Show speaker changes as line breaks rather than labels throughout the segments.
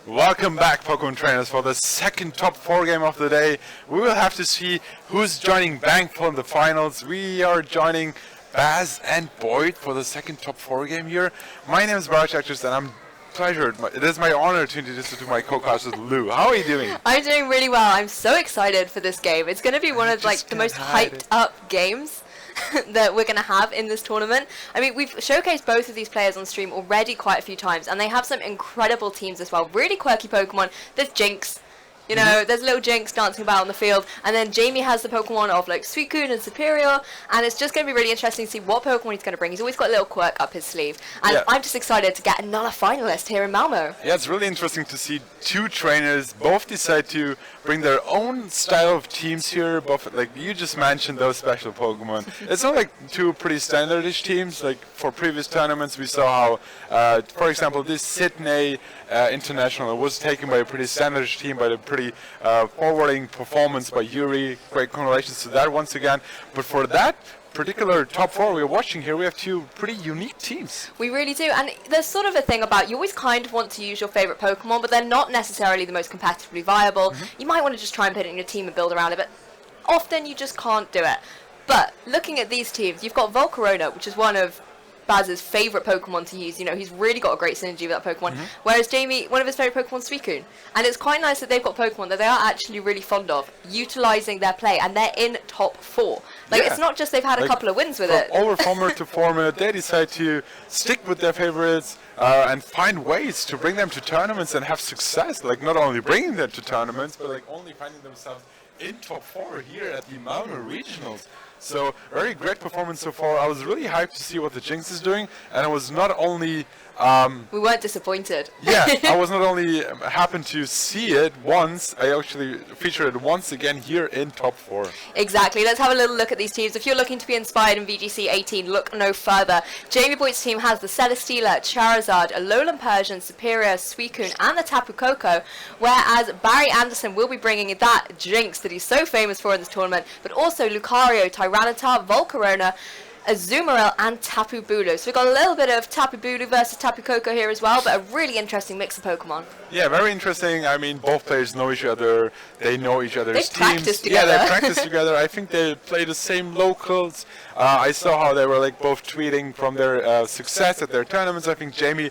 Welcome back, Pokemon trainers, for the second top 4 game of the day. We will have to see who's joining Bankful in the finals. We are joining Baz and Boyt for the second top 4 game here. My name is Baraj Actress and I'm pleasured. It is my honor to introduce you to my co-host Lou. How are you doing?
I'm doing really well. I'm so excited for this game. It's going to be one of the most hyped up games that we're going to have in this tournament. I mean, we've showcased both of these players on stream already quite a few times, and they have some incredible teams as well. Really quirky Pokemon. There's Jinx. You know, there's little Jinx dancing about on the field, and then Jamie has the Pokemon of like Suicune and Superior, and it's just going to be really interesting to see what Pokemon he's going to bring. He's always got a little quirk up his sleeve, and I'm just excited to get another finalist here in Malmö.
Yeah, it's really interesting to see two trainers both decide to bring their own style of teams here. Both, like you just mentioned, those special Pokemon. It's not like two pretty standardish teams. Like for previous tournaments, we saw how, for example, this Sydney International was taken by a pretty standardish team, by the pretty forwarding performance by Yuri. Great congratulations to that once again. But for that particular top 4 we're watching here, we have two pretty unique teams.
We really do, and there's sort of a thing about you always kind of want to use your favorite Pokemon, but they're not necessarily the most competitively viable. You might want to just try and put it in your team and build around it, but often you just can't do it. But looking at these teams, you've got Volcarona, which is one of Baz's favourite Pokemon to use. You know, he's really got a great synergy with that Pokemon. Whereas Jamie, one of his favourite Pokemon is Suicune. And it's quite nice that they've got Pokemon that they are actually really fond of, utilising their play, and they're in top 4. Like, it's not just they've had a couple of wins with it.
Over format to format, they decide to stick with their favourites and find ways to bring them to tournaments and have success. Like, not only bringing them to tournaments, but like only finding themselves in top 4 here at the Malmö Regionals. So, very great performance so far. I was really hyped to see what the Jinx is doing, and I was not only...
we weren't disappointed.
Yeah, I was not only happened to see it once, I actually featured it once again here in top 4.
Exactly. Let's have a little look at these teams. If you're looking to be inspired in VGC 18, look no further. Jamie Boyt's team has the Celesteela, Charizard, Alolan Persian, Superior, Suicune, and the Tapu Koko, whereas Barry Anderson will be bringing that Jinx that he's so famous for in this tournament, but also Lucario, Tyranitar, Volcarona, Azumarill, and Tapu Bulu. So we've got a little bit of Tapu Bulu versus Tapu Koko here as well, but a really interesting mix of Pokemon.
Yeah, very interesting. I mean, both players know each other. They know each other's teams.
They practice together.
Yeah, they practice together. I think they play the same locals. I saw how they were like both tweeting from their success at their tournaments. I think Jamie,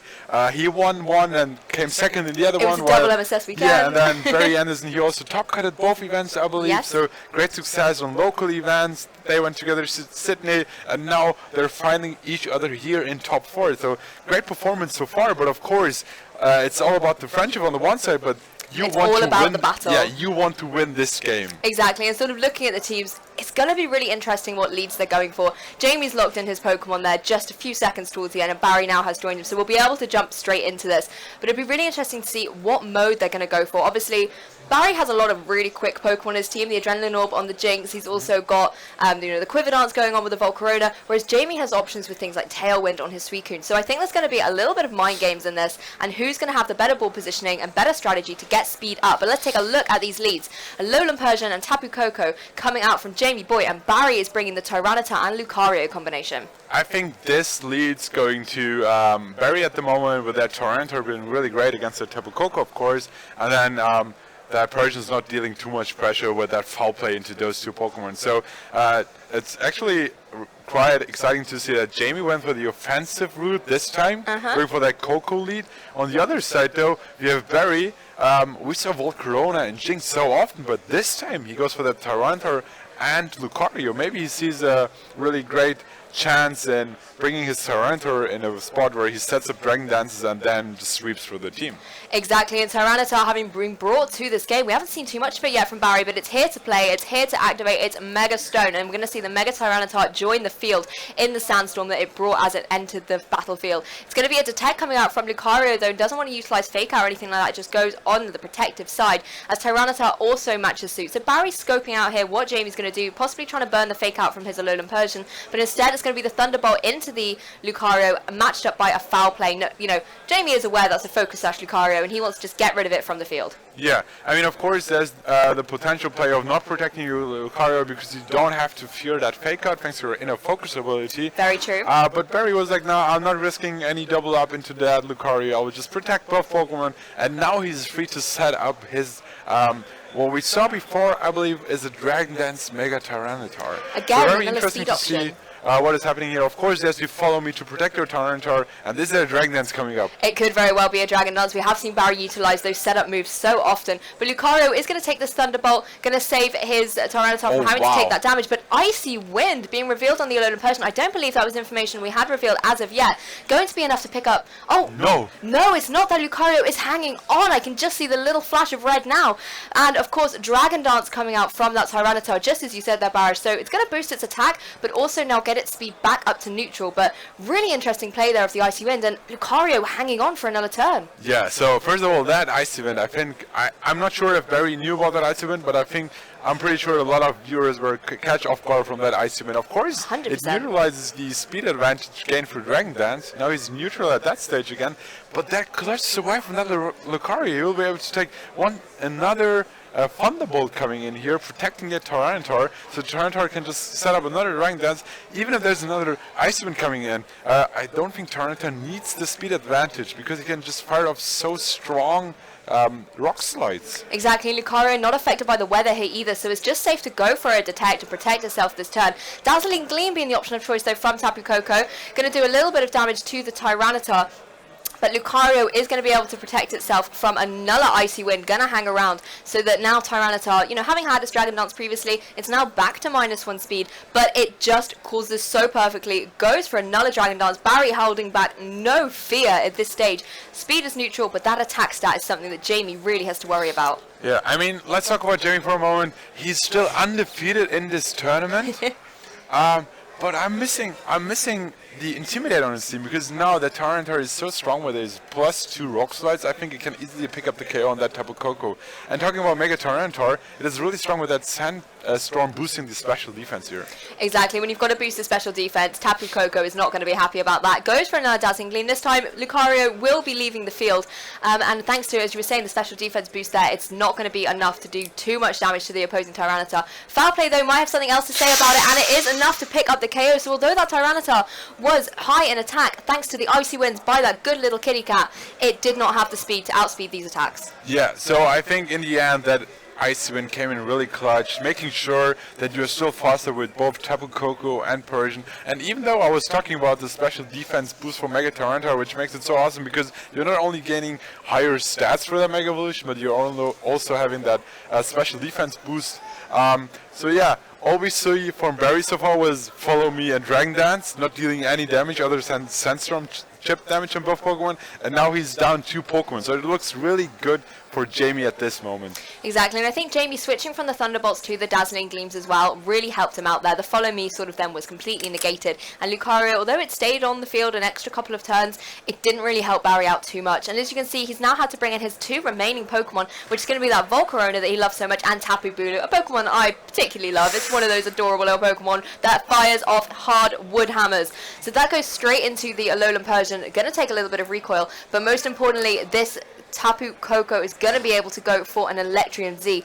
he won one and came second in the other one.
It was a double MSS weekend.
Yeah, and then Barry Anderson, he also top cut at both events, I believe.
Yes.
So great success on local events. They went together to Sydney, and now they're finding each other here in top 4. So great performance so far, but of course, it's all about the friendship on the one side, but
it's all about the battle.
Yeah, you want to win this game.
Exactly, and sort of looking at the teams, it's going to be really interesting what leads they're going for. Jamie's locked in his Pokemon there just a few seconds towards the end, and Barry now has joined him, so we'll be able to jump straight into this. But it'd be really interesting to see what mode they're going to go for. Obviously, Barry has a lot of really quick Pokemon in his team, the Adrenaline Orb on the Jinx. He's also got the Quiver Dance going on with the Volcarona, whereas Jamie has options with things like Tailwind on his Suicune. So I think there's going to be a little bit of mind games in this, and who's going to have the better ball positioning and better strategy to get speed up. But let's take a look at these leads. Alolan Persian and Tapu Koko coming out from Jamie Boyt, and Barry is bringing the Tyranitar and Lucario combination.
I think this lead's going to Barry at the moment with that Tyranitar being really great against the Tapu Koko, of course, and then that Persian's not dealing too much pressure with that foul play into those two Pokemon. So it's actually quite exciting to see that Jamie went for the offensive route this time, going for that Koko lead. On the other side, though, we have Barry. We saw Volcarona and Jinx so often, but this time he goes for the Tyranitar and Lucario. Maybe he sees a really great chance in bringing his Tyranitar in a spot where he sets up Dragon Dances and then just sweeps through the team.
Exactly, and Tyranitar having been brought to this game, we haven't seen too much of it yet from Barry, but it's here to play, it's here to activate its Mega Stone, and we're going to see the Mega Tyranitar join the field in the Sandstorm that it brought as it entered the battlefield. It's going to be a Detect coming out from Lucario, though, doesn't want to utilise Fake Out or anything like that, it just goes on the protective side, as Tyranitar also matches suit. So Barry's scoping out here what Jamie's going to do, possibly trying to burn the Fake Out from his Alolan Persian, but instead it's going to be the Thunderbolt into the Lucario, matched up by a foul play. No, you know, Jamie is aware that's a focus slash Lucario, and he wants to just get rid of it from the field.
Yeah, I mean, of course, there's the potential play of not protecting your Lucario because you don't have to fear that fake out thanks to your inner focus ability.
Very true.
But Barry was like, no, I'm not risking any double up into that Lucario. I will just protect both Pokemon, and now he's free to set up his what we saw before, I believe, is a Dragon Dance Mega Tyranitar.
Again,
so very
another
interesting
speed
to
option.
see what is happening here. Of course, there's you follow me to protect your Tyranitar, and this is a Dragon Dance coming up.
It could very well be a Dragon Dance. We have seen Barry utilize those setup moves so often. But Lucario is going to take this Thunderbolt, going to save his Tyranitar from having to take that damage. But Icy Wind being revealed on the Alolan Persian, I don't believe that was information we had revealed as of yet. Going to be enough to pick up... Oh, no, it's not that Lucario is hanging on. I can just see the little flash of red now. And, of course, Dragon Dance coming out from that Tyranitar, just as you said there, Barry. So it's going to boost its attack, but also now get its speed back up to neutral. But really interesting play there of the Icy Wind, and Lucario hanging on for another turn.
Yeah, so first of all, that Icy Wind, I think, I'm not sure if Barry knew about that Icy Wind, but I'm pretty sure a lot of viewers were catch off guard from that Icy Wind. Of course,
100%.
It neutralizes the speed advantage gained for Dragon Dance. Now he's neutral at that stage again, but that clutch survive from that Lucario. He will be able to take another Thunderbolt coming in here, protecting the Tyranitar, so Tyranitar can just set up another Dragon Dance. Even if there's another Ice Wind coming in, I don't think Tyranitar needs the speed advantage because he can just fire off so strong rock slides.
Exactly, Lucario not affected by the weather here either, so it's just safe to go for a Detect to protect itself this turn. Dazzling Gleam being the option of choice though from Tapu Koko, going to do a little bit of damage to the Tyranitar. But Lucario is going to be able to protect itself from another Icy Wind, going to hang around, so that now Tyranitar, you know, having had its Dragon Dance previously, it's now back to -1 speed, but it just calls this so perfectly, goes for another Dragon Dance, Barry holding back, no fear at this stage. Speed is neutral, but that attack stat is something that Jamie really has to worry about.
Yeah, I mean, let's talk about Jamie for a moment. He's still undefeated in this tournament. But I'm missing the Intimidate on his team because now the Tyranitar is so strong with his +2 rock slides. I think it can easily pick up the KO on that Tapu Koko. And talking about Mega Tyranitar, it is really strong with that Sandstorm boosting the special defense here.
Exactly, when you've got to boost the special defense, Tapu Koko is not going to be happy about that. Goes for another Dazzling Gleam. This time, Lucario will be leaving the field. And thanks to, as you were saying, the special defense boost there, it's not going to be enough to do too much damage to the opposing Tyranitar. Foul play, though, might have something else to say about it, and it is enough to pick up the KO. So although that Tyranitar was high in attack, thanks to the Icy Winds by that good little kitty cat, it did not have the speed to outspeed these attacks.
Yeah, so I think in the end that Icy Wind came in really clutch, making sure that you're still faster with both Tapu Koko and Persian. And even though I was talking about the special defense boost for Mega Tyranitar, which makes it so awesome because you're not only gaining higher stats for that Mega Evolution, but you're also having that special defense boost. So yeah, all we see from Barry so far was Follow Me and Dragon Dance, not dealing any damage other than Sandstorm chip damage on both Pokemon, and now he's down 2 Pokemon, so it looks really good for Jamie at this moment.
Exactly, and I think Jamie switching from the Thunderbolts to the Dazzling Gleams as well really helped him out there. The Follow Me sort of then was completely negated, and Lucario, although it stayed on the field an extra couple of turns, it didn't really help Barry out too much. And as you can see, he's now had to bring in his 2 remaining Pokemon, which is going to be that Volcarona that he loves so much, and Tapu Bulu, a Pokemon I particularly love. It's one of those adorable little Pokemon that fires off hard wood hammers. So that goes straight into the Alolan Persian, going to take a little bit of recoil, but most importantly, this Tapu Koko is going to be able to go for an Electrium Z.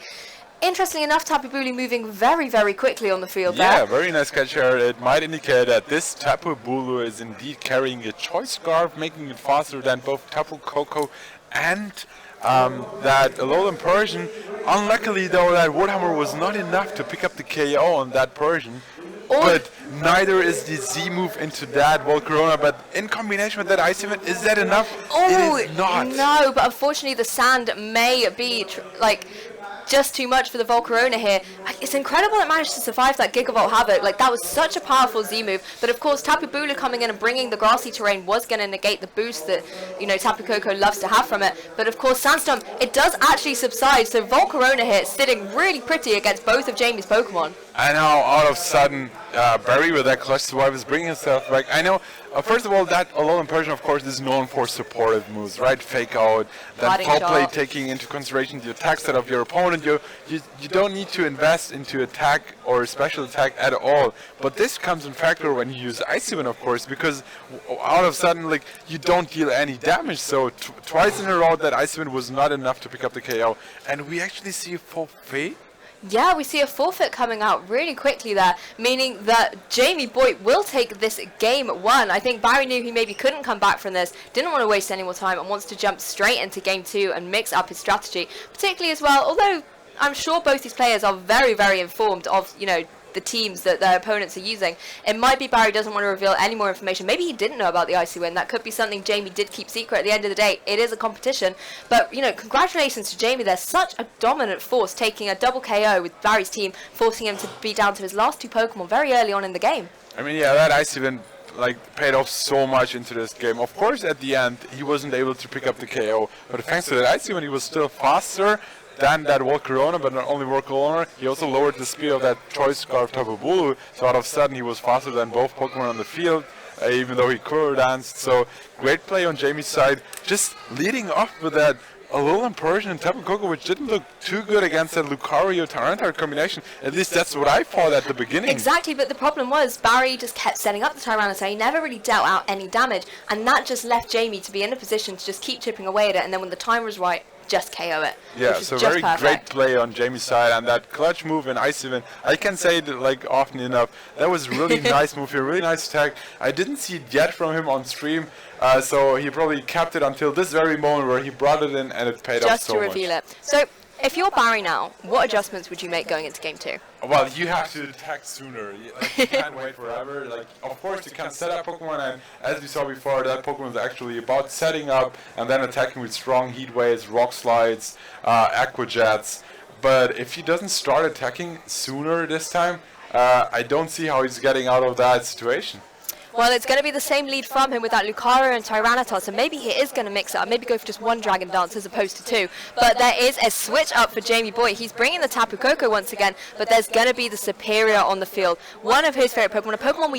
Interestingly enough, Tapu Bulu moving very, very quickly on the field there.
Yeah, very nice catch here. It might indicate that this Tapu Bulu is indeed carrying a Choice Scarf, making it faster than both Tapu Koko and that Alolan Persian. Unluckily, though, that Woodhammer was not enough to pick up the KO on that Persian. But neither is the Z move into that Volcarona, but in combination with that Ice Wind, is that enough?
Oh,
it is not.
No, but unfortunately the sand may be just too much for the Volcarona here. It's incredible it managed to survive that Gigavolt Havoc. That was such a powerful Z move. But of course, Tapu Bulu coming in and bringing the grassy terrain was going to negate the boost that, you know, Tapu Koko loves to have from it. But of course, Sandstorm, it does actually subside. So Volcarona here sitting really pretty against both of Jamie's Pokemon.
And now, all of a sudden, Barry with that clutch survive is bringing himself back. I know, first of all, that Alolan Persian, of course, is known for supportive moves, right? Fake out, then
Parting
foul play,
shot.
taking into consideration the attack set of your opponent. You don't need to invest into attack or special attack at all. But this comes in factor when you use Icy Wind, of course, because out of a sudden, like, you don't deal any damage. So twice in a row, that Icy Wind was not enough to pick up the KO, and we actually see a full fade.
Yeah, we see a forfeit coming out really quickly there, meaning that Jamie Boyt will take this game 1. I think Barry knew he maybe couldn't come back from this, didn't want to waste any more time, and wants to jump straight into game 2 and mix up his strategy, particularly as well, although I'm sure both these players are very, very informed of, you know, the teams that their opponents are using. It might be Barry doesn't want to reveal any more information. Maybe he didn't know about the Icy Wind. That could be something Jamie did keep secret. At the end of the day, it is a competition. But, you know, congratulations to Jamie. There's such a dominant force, taking a double KO with Barry's team, forcing him to be down to his last 2 Pokemon very early on in the game.
I mean, yeah, that Icy Wind paid off so much into this game. Of course, at the end, he wasn't able to pick up the KO, but thanks to that Icy Wind, he was still faster than that Volcarona, but not only Volcarona, he also lowered the speed of that Choice Scarf Tapu Bulu, so out of a sudden he was faster than both Pokemon on the field, even though he Kuro danced. So great play on Jamie's side, just leading off with that Alolan Persian and Tapu Koko, which didn't look too good against that Lucario-Tyranitar combination. At least that's what I thought at the beginning.
Exactly, but the problem was Barry just kept setting up the Tyranitar. He never really dealt out any damage, and that just left Jamie to be in a position to just keep chipping away at it, and then when the time was right, just KO it.
Yeah, so very great play on Jamie's side, and that clutch move in Icy Wind, I can say that like often enough, that was a really nice move here, really nice attack. I didn't see it yet from him on stream, so he probably kept it until this very moment where he brought it in and it paid off so much.
Just to reveal it. So, if you're Barry now, what adjustments would you make going into game 2?
Well, you have to attack sooner. You can't wait forever. Of course, you can set up Pokemon, and as we saw before, that Pokemon is actually about setting up and then attacking with strong Heat Waves, Rock Slides, Aqua Jets. But if he doesn't start attacking sooner this time, I don't see how he's getting out of that situation.
Well, it's going to be the same lead from him with that Lucario and Tyranitar, so maybe he is going to mix it up, maybe go for just 1 Dragon Dance as opposed to 2. But there is a switch up for Jamie Boyt. He's bringing the Tapu Koko once again, but there's going to be the Superior on the field. One of his favourite Pokemon, a Pokemon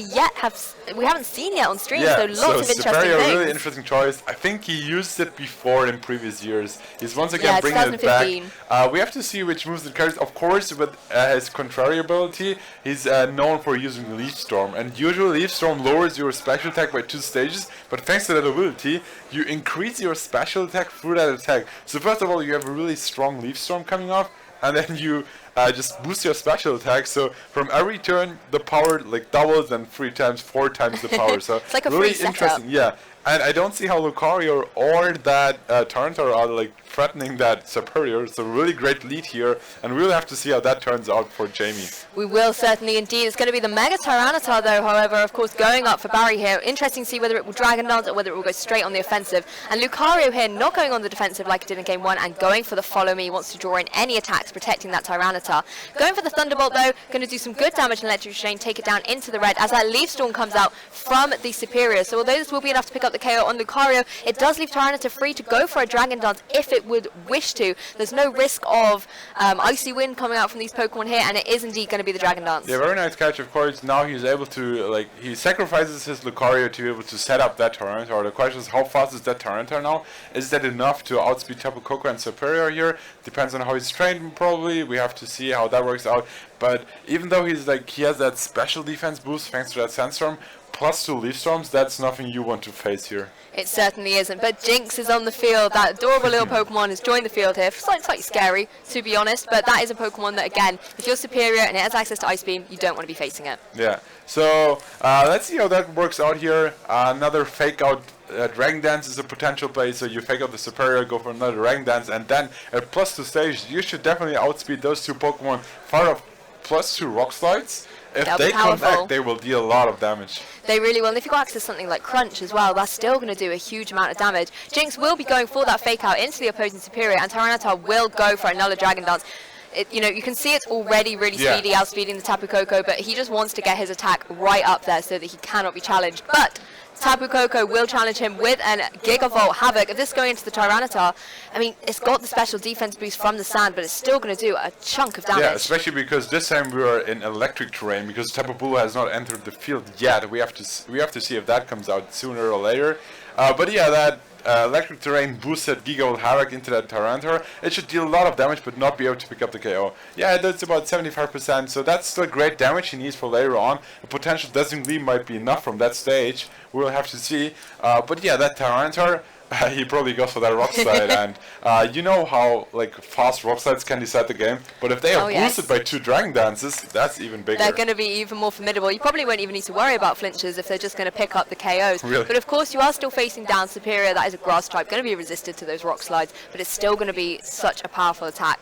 we haven't seen yet on stream, so lots of interesting
Superior,
things.
Really interesting choice. I think he used it before in previous years. He's once again bringing it
2015.
back. We have to see which moves it carries. Of course, with his contrary ability, he's known for using Leaf Storm, and usually Leaf Storm lowers your special attack by 2 stages, but thanks to that ability, you increase your special attack through that attack. So first of all, you have a really strong Leaf Storm coming off, and then you just boost your special attack. So from every turn, the power doubles, and 3 times, 4 times the power. So
it's like a
really
free
interesting.
setup.
Yeah. And I don't see how Lucario or that Tyranitar are threatening that Superior. It's a really great lead here, and we'll have to see how that turns out for Jamie.
We will certainly indeed. It's going to be the Mega Tyranitar though, however, of course, going up for Barry here. Interesting to see whether it will Dragon Dance or whether it will go straight on the offensive. And Lucario here not going on the defensive like it did in game 1 and going for the Follow Me. He wants to draw in any attacks, protecting that Tyranitar. Going for the Thunderbolt though, going to do some good damage in Electric Chain, take it down into the red as that Leaf Storm comes out from the Superior. So although this will be enough to pick up the KO on Lucario, it does leave Tyranitar free to go for a Dragon Dance if it would wish to. There's no risk of Icy Wind coming out from these Pokemon here, and it is indeed going to be the Dragon Dance.
Yeah, very nice catch, of course. Now he's able to, he sacrifices his Lucario to be able to set up that Tyranitar. The question is, how fast is that Tyranitar now? Is that enough to outspeed Tapu Koko and Superior here? Depends on how he's trained, probably. We have to see how that works out. But even though he has that special defense boost thanks to that Sandstorm, plus 2 Leaf Storms, that's nothing you want to face here.
It certainly isn't, but Jinx is on the field. That adorable little Pokemon has joined the field here. Slightly scary, to be honest, but that is a Pokemon that, again, if you're Superior and it has access to Ice Beam, you don't want to be facing it.
Yeah, so let's see how that works out here. Another fake out Dragon Dance is a potential play, so you fake out the Superior, go for another Dragon Dance, and then at +2 stages, you should definitely outspeed those 2 Pokemon far up +2 Rock Slides. If they connect, they will deal a lot of damage.
They really will, and if you've got access to something like Crunch as well, that's still going to do a huge amount of damage. Jinx will be going for that fake out into the opposing Superior, and Tyranitar will go for another Dragon Dance. You can see it's already really speedy, outspeeding the Tapu Koko, but he just wants to get his attack right up there so that he cannot be challenged. But Tapu Koko will challenge him with an Gigavolt Havoc. If this is going into the Tyranitar, I mean, it's got the special defense boost from the sand, but it's still going to do a chunk of damage.
Yeah, especially because this time we are in electric terrain, because Tapu Bulu has not entered the field yet. We have to see if that comes out sooner or later. But yeah, that electric terrain boosted Gigavolt Havoc into that Tyranitar. It should deal a lot of damage, but not be able to pick up the KO. Yeah, that's about 75%, so that's still great damage he needs for later on. A potential Dazzling Gleam might be enough from that stage. We'll have to see. But yeah, that Tyranitar, he probably goes for that Rock Slide, and you know how like fast Rock Slides can decide the game. But if they are boosted by 2 Dragon Dances, that's even bigger.
They're going to be even more formidable. You probably won't even need to worry about flinches if they're just going to pick up the KOs.
Really?
But of course, you are still facing down Superior. That is a Grass type, going to be resisted to those Rock Slides, but it's still going to be such a powerful attack.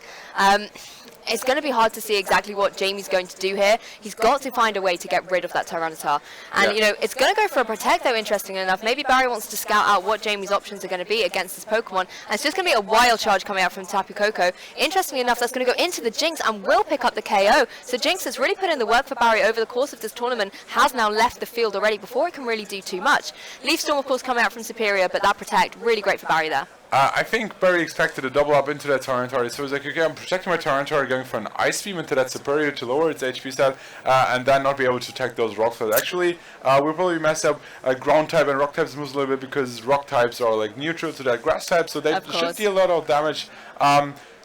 It's going to be hard to see exactly what Jamie's going to do here. He's got to find a way to get rid of that Tyranitar. And, you know, it's going to go for a Protect, though, interestingly enough. Maybe Barry wants to scout out what Jamie's options are going to be against this Pokemon. And it's just going to be a Wild Charge coming out from Tapu Koko. Interestingly enough, that's going to go into the Jinx and will pick up the KO. So Jinx has really put in the work for Barry over the course of this tournament, has now left the field already before it can really do too much. Leaf Storm, of course, coming out from Superior, but that Protect, really great for Barry there.
I think Barry expected a double up into that Tyranitar, so he's like, okay, I'm protecting my Tyranitar, going for an Ice Beam into that Superior to lower its HP stat, and then not be able to attack those Rock Slides. Actually, we'll probably mess up Ground type and Rock types moves a little bit, because Rock types are like neutral to that Grass type, so they should deal a lot of damage.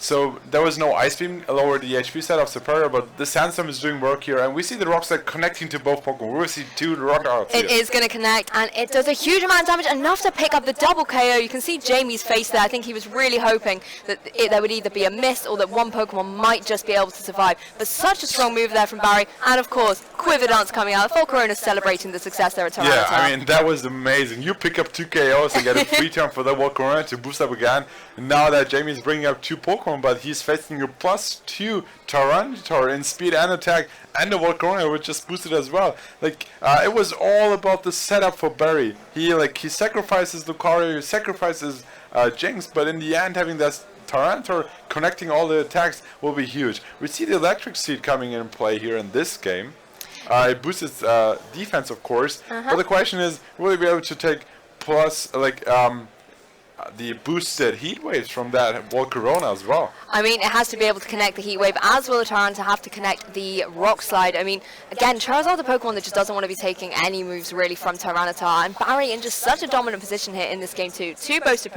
So there was no Ice Beam, lower the HP stat of Superior, but the Sandstorm is doing work here, and we see the Rock Slide connecting to both Pokemon. We will see 2 Rock Arts here.
It is going to connect, and it does a huge amount of damage, enough to pick up the double KO. You can see Jamie's face there. I think he was really hoping that there would either be a miss or that one Pokemon might just be able to survive. But such a strong move there from Barry, and of course, Quiver Dance coming out. Volcarona celebrating the success there at Tyranitar.
Yeah, I mean, that was amazing. You pick up 2 KOs and get a free turn for the Volcarona to boost up again. And now that Jamie's bringing up 2 Pokemon, but he's facing a +2 Tyranitar in speed and attack, and the Volcarona which just boosted as well. Like, it was all about the setup for Barry. He sacrifices Lucario, he sacrifices Jinx, but in the end having that Tyranitar connecting all the attacks will be huge. We see the Electric Seed coming in play here in this game. It boosts its defense, of course, but the question is, will he be able to take the boosted Heat Waves from that Volcarona as well?
I mean, it has to be able to connect the Heat Wave, as will the Tyranitar have to connect the Rock Slide. I mean, again, Charizard, the Pokemon that just doesn't want to be taking any moves really from Tyranitar, and Barry in just such a dominant position here in this game too. 2 boosted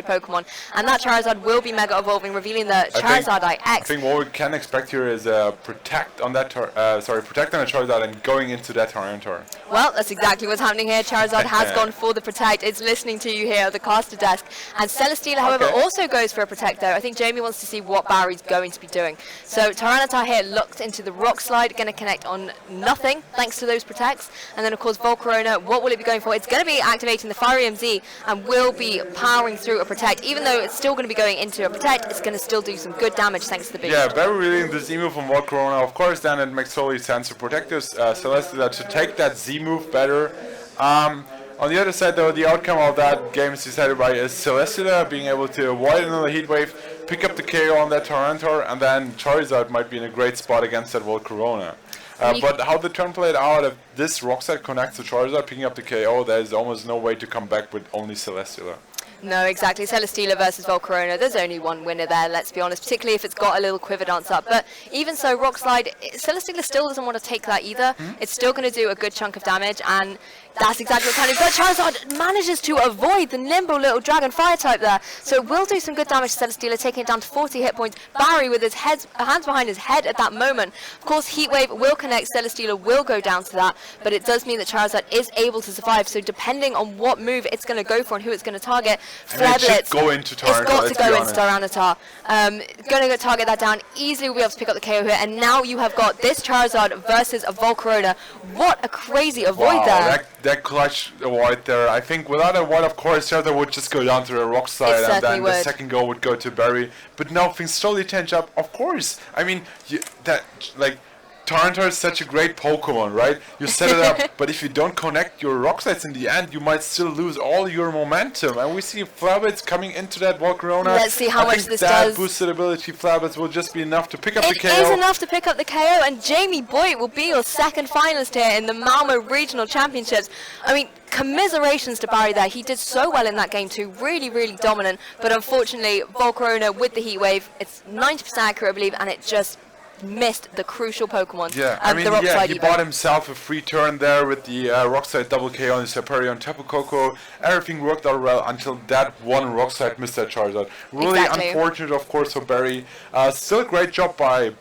Pokemon, and that Charizard will be Mega Evolving, revealing the Charizard EX.
I think what we can expect here is Protect on that Protect on a Charizard and going into that Tyranitar.
Well, that's exactly what's happening here. Charizard has gone for the Protect. It's listening to you here at the caster desk. And Celesteela, however, also goes for a Protect though. I think Jamie wants to see what Barry's going to be doing. So Tyranitar here locked into the Rock Slide, going to connect on nothing thanks to those Protects. And then of course Volcarona, what will it be going for? It's going to be activating the Fire EMZ and will be powering through a Protect. Even though it's still going to be going into a Protect, it's going to still do some good damage thanks to the boost.
Yeah, Barry reading the Z move from Volcarona. Of course, then it makes totally sense to protect this Celesteela to take that Z move better. On the other side, though, the outcome of that game is decided by Celesteela being able to avoid another Heat Wave, pick up the KO on that Tyranitar, and then Charizard might be in a great spot against that Volcarona. But how the turn played out, if this Rock Slide connects to Charizard, picking up the KO, there's almost no way to come back with only Celesteela.
No, exactly. Celesteela versus Volcarona. There's only one winner there, let's be honest, particularly if it's got a little Quiver Dance up. But even so, Rock Slide, Celesteela still doesn't want to take that either. It's still going to do a good chunk of damage, and that's exactly what's happening. But Charizard manages to avoid the nimble little Dragon Fire type there. So it will do some good damage to Celesteela, taking it down to 40 hit points. Barry with his hands behind his head at that moment. Of course, Heat Wave will connect. Celesteela will go down to that, but it does mean that Charizard is able to survive. So depending on what move it's going to go for and who it's going to target, Flare Blitz, it's
go into Tyranitar,
got to go into Tyranitar. Going to target that down. Easily will be able to pick up the KO here. And now you have got this Charizard versus a Volcarona. What a crazy avoid there.
That clutch avoid there. I think without a avoid, of course, Charizard would just go down to the Rock Slide, and then the second go would go to Barry. But now things slowly change up. Of course, I mean Torrentor is such a great Pokemon, right? You set it up, but if you don't connect your rock slides in the end, you might still lose all your momentum. And we see Flabber's coming into that Volcarona.
Let's see how much this does.
I think that boosted ability Flabber's will just be enough to pick up the KO.
It is enough to pick up the KO, and Jamie Boyt will be your second finalist here in the Malmö Regional Championships. I mean, commiserations to Barry there. He did so well in that game too, really, really dominant. But unfortunately, Volcarona with the Heat Wave, it's 90% accurate, I believe, and it just missed the crucial Pokemon.
Yeah, I mean, he bought himself a free turn there with the Rock Slide double K on the Serperior Tapu Koko. Everything worked out well until that one Rock Slide missed that Charizard. Really unfortunate, of course, for Barry. Still a great job by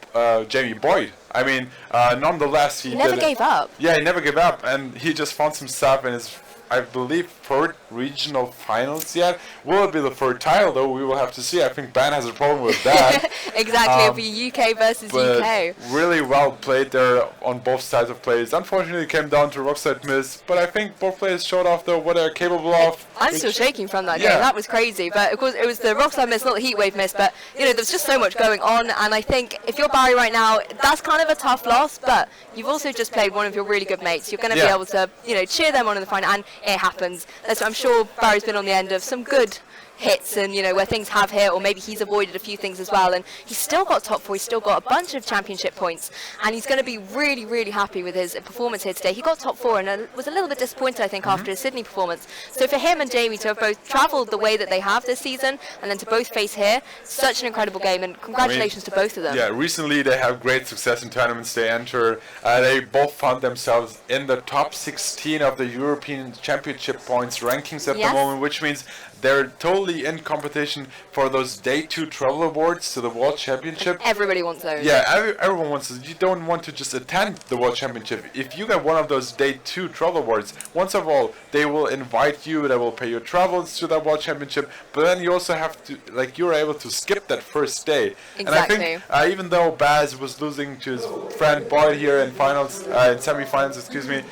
Jamie Boyt. I mean, nonetheless, he
never gave up.
Yeah, he never gave up, and he just found himself in his, I believe, third regional finals yet. Will it be the third title, though? We will have to see. I think Ben has a problem with that.
Exactly, it'll be UK versus UK.
Really well played there on both sides of plays. Unfortunately, it came down to Rockslide miss, but I think both players showed off though what they're capable of.
I'm still shaking from that game. That was crazy. But of course, it was the Rockslide miss, not the Heat Wave miss. But you know, there's just so much going on, and I think if you're Barry right now, that's kind of a tough loss. But you've also just played one of your really good mates. You're going to be able to, you know, cheer them on in the final, and it happens. I'm sure Barry's been on the end of some good hits, and you know, where things have hit, or maybe he's avoided a few things as well, and he's still got top 4, he's still got a bunch of championship points, and he's going to be really, really happy with his performance here today. He got top 4 and was a little bit disappointed, I think, after his Sydney performance. So for him and Jamie to have both travelled the way that they have this season, and then to both face here, such an incredible game, and congratulations to both of them.
Yeah, recently they have great success in tournaments they enter. They both found themselves in the top 16 of the European Championship points rankings at the moment, which means they're totally in competition for those Day 2 travel awards to the World Championship.
Everybody wants those.
Yeah, everyone wants those. You don't want to just attend the World Championship. If you get one of those Day 2 travel awards, once of all, they will invite you, they will pay your travels to that World Championship, but then you also have to, like, you're able to skip that first day.
Exactly.
And I think even though Baz was losing to his friend Boyt here in finals, in semi-finals, excuse me,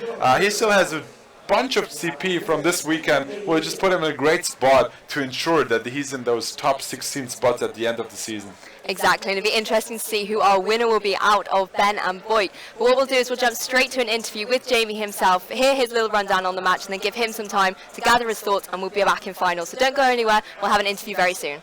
he still has a bunch of CP from this weekend will just put him in a great spot to ensure that he's in those top 16 spots at the end of the season.
Exactly, and it'll be interesting to see who our winner will be out of Ben and Boyt. But what we'll do is we'll jump straight to an interview with Jamie himself, hear his little rundown on the match, and then give him some time to gather his thoughts, and we'll be back in finals. So don't go anywhere, we'll have an interview very soon.